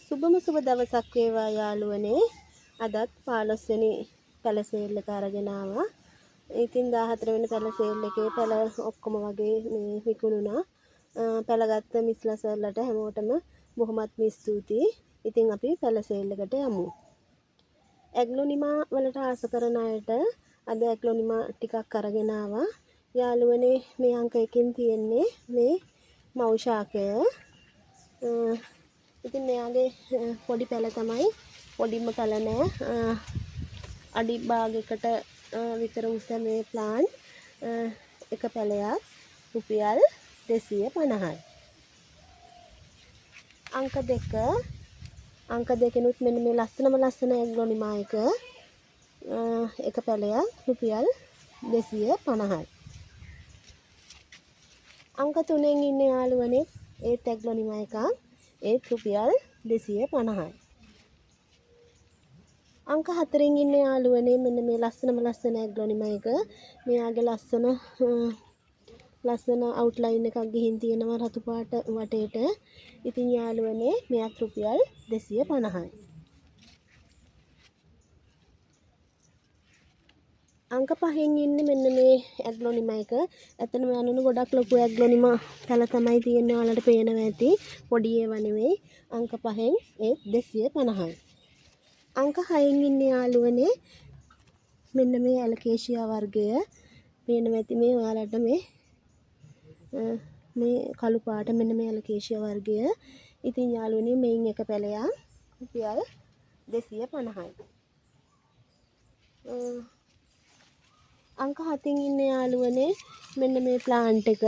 සුබම සුබ දවසක් වේවා යාළුවනේ. අදත් 15 වෙනි පැල සේල් එක අරගෙන ආවා. ඉතින් 14 වෙනි පැල සේල් එකේ පැල ඔක්කොම වගේ මේ විකුණුණා. පැල ගත්ත මිස්ලසර්ලට හැමෝටම බොහොමත්ම ස්තුතියි. ඉතින් අපි පැල සේල් එකට යමු. ඇග්ලොනිමා වලට ආස කරන අයට අද ඇග්ලොනිමා ටිකක් අරගෙන ආවා. යාළුවනේ මේ අංක 1කින් තියෙන්නේ මේ මෞෂාකය. ඉතින් මෙයාගේ පොඩි පැල තමයි පොඩිම පැල නෑ අඩි භාගයකට විතර උස මේ ප්ලාන්ට් එක පැලයක් රුපියල් 250යි. අංක දෙකෙනුත් මෙන්න මේ ලස්සන ඇග්ලොනිමා එක පැලයක් රුපියල් 250යි. අංක 3න් ඉන්න යාළුවනේ ඒත් ඇග්ලොනිමා එකක් ඒත් රුපියල් 250යි. අංක 4න් ඉන්න යාළුවනේ මෙන්න මේ ලස්සන ඇග්ලොනිමා එක. මෙයාගේ ලස්සන අවුට්ලයින් එකක් ගිහින් තියෙනවා රතු පාට වටේට. ඉතින් යාළුවනේ මෙයක් රුපියල් 250යි. අංක 5න් ඉන්නේ මෙන්න මේ ඇග්ලොනිමා එක. ඇත්තටම යනුන ගොඩක් ලොකු ඇග්ලොනිමා පැල තමයි තියෙන්නේ. ඔයාලට පේනවා ඇති. පොඩි ඒවා නෙවෙයි. අංක 5න් ඒත් 250යි. අංක 6න් ඉන්නේ යාළුවනේ මෙන්න මේ ඇලකේෂියා වර්ගය. පේනවා ඇති මේ ඔයාලට මේ කළු පාට මෙන්න මේ ඇලකේෂියා වර්ගය. ඉතින් යාළුවනේ මේන් එක පැලයක් රුපියල් 250යි. අංක 7න් ඉන්න යාළුවනේ මෙන්න මේ ප්ලාන්ට් එක.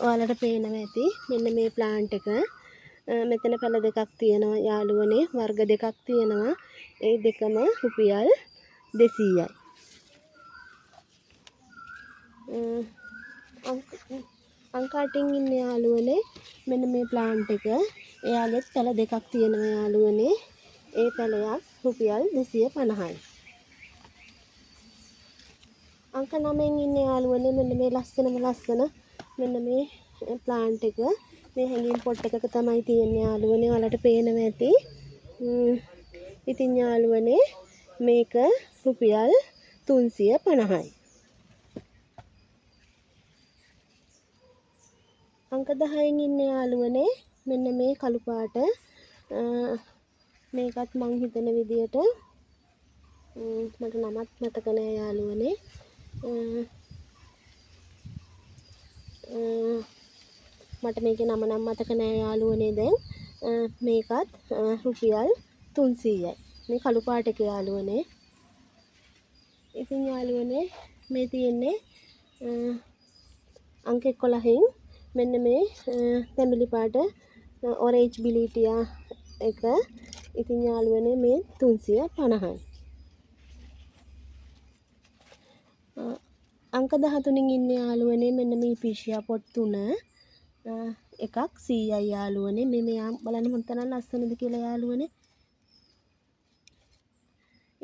ඔයාලට පේනවා ඇති. මෙන්න මේ ප්ලාන්ට් එක. මෙතන පැල දෙකක් තියෙනවා යාළුවනේ. වර්ග දෙකක් තියෙනවා. ඒ දෙකම රුපියල් 200යි. අංක 8න් ඉන්න යාළුවනේ මෙන්න මේ ප්ලාන්ට් එක. එයාගෙත් පැල දෙකක් තියෙනවා යාළුවනේ. ඒ පැලයක් රුපියල් 250යි. අංක 9න් ඉන්න යාළුවනේ මෙන්න මේ ලස්සන මෙන්න මේ ප්ලාන්ට් එක. මේ හැංගින් පොට් එකක තමයි තියෙන්නේ යාළුවනේ. ඔයාලට පේනවා ඇති. ඉතින් යාළුවනේ මේක රුපියල් 350යි. අංක 10න් ඉන්න යාළුවනේ මෙන්න මේ කළු පාට මේකත් මං හිතන විදියට මට නමත් මතක නෑ යාළුවනේ. මට මේකේ නම නම් මතක නෑ යාළුවනේ. දැන් මේකත් රුපියල් 300යි. මේ කළු පාට එක යාළුවනේ. ඉතින් යාළුවනේ මේ තියෙන්නේ අංක 11න් මෙන්න මේ තැඹිලි පාට ඔරේන්ජ් බිලිටියා එක. ඉතින් යාළුවනේ මේ 350යි. අංක 13න් ඉන්න යාළුවනේ මෙන්න මේ පිෂියා පොට් 3 එකක් 100යි යාළුවනේ. මේ මෙයා බලන්න මොනතරම් ලස්සනද කියලා යාළුවනේ.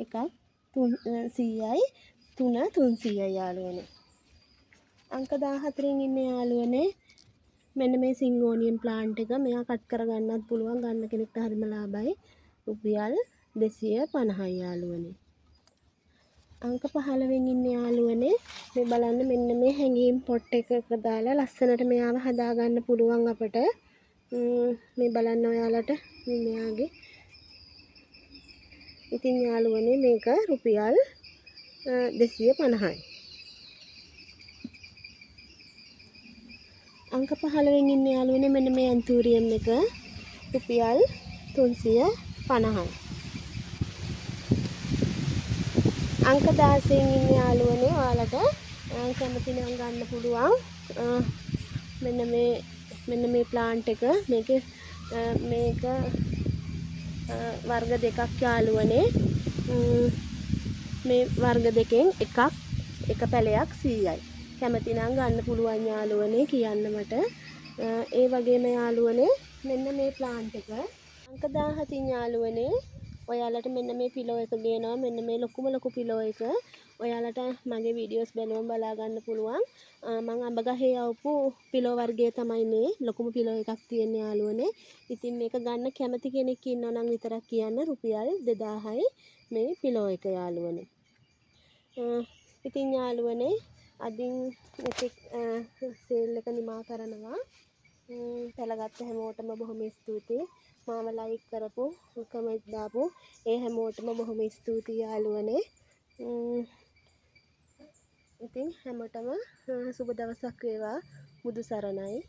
එකක් 100යි 300යි යාළුවනේ. අංක 14න් ඉන්න යාළුවනේ මෙන්න මේ සිංගෝනියම් ප්ලාන්ට් එක. මෙයා කට් කරගන්නත් පුළුවන්. ගන්න කෙනෙක්ට හරිම ලාභයි. රුපියල් 250යි යාළුවනේ. අංක 15න් ඉන්න යාළුවනේ මේ බලන්න මෙන්න මේ හැංගීම් පොට් එකක දාලා ලස්සනට මෙයාව හදාගන්න පුළුවන් අපට. මේ බලන්න ඔයාලට මෙයාගේ. ඉතින් යාළුවනේ මේක රුපියල් 250යි. අංක 15න් ඉන්න යාළුවනේ මෙන්න මේ ඇන්තූරියම් එක රුපියල් 350යි. අංක 16න් ඉන්න යාළුවනේ ඔයාලට කැමති නම් ගන්න පුළුවන්. මෙන්න මේ ප්ලාන්ට් එක. මේක වර්ග දෙකක් යාළුවනේ. මේ වර්ග දෙකෙන් එක පැලයක් 100යි. කැමති නම් ගන්න පුළුවන් යාළුවනේ කියන්න මට. ඒ වගේම යාළුවනේ මෙන්න මේ ප්ලාන්ට් එක අංක 17න් යාළුවනේ ඔයාලට මෙන්න මේ පිලෝ එක ගේනවා. මෙන්න මේ ලොකු පිලෝ එක. ඔයාලට මගේ වීඩියෝස් බලුවම බලා ගන්න පුළුවන්. මම අඹ ගහේ යවපු පිලෝ වර්ගය තමයි මේ. ලොකුම පිලෝ එකක් තියෙන යාළුවනේ. ඉතින් මේක ගන්න කැමති කෙනෙක් ඉන්නවා නම් විතරක් කියන්න. රුපියල් 2000යි මේ පිලෝ එක යාළුවනේ. ඉතින් යාළුවනේ අදින් මෙතෙක් සේල් එක නිමා කරනවා. පැලගත්ත හැමෝටම බොහොම ස්තුතියි. මාව ලයික් කරපු කමෙන්ට් දාපු ඒ හැමෝටම බොහොම ස්තුතියි යාළුවනේ. ඉතින් හැමෝටම සුබ දවසක් වේවා. බුදු සරණයි.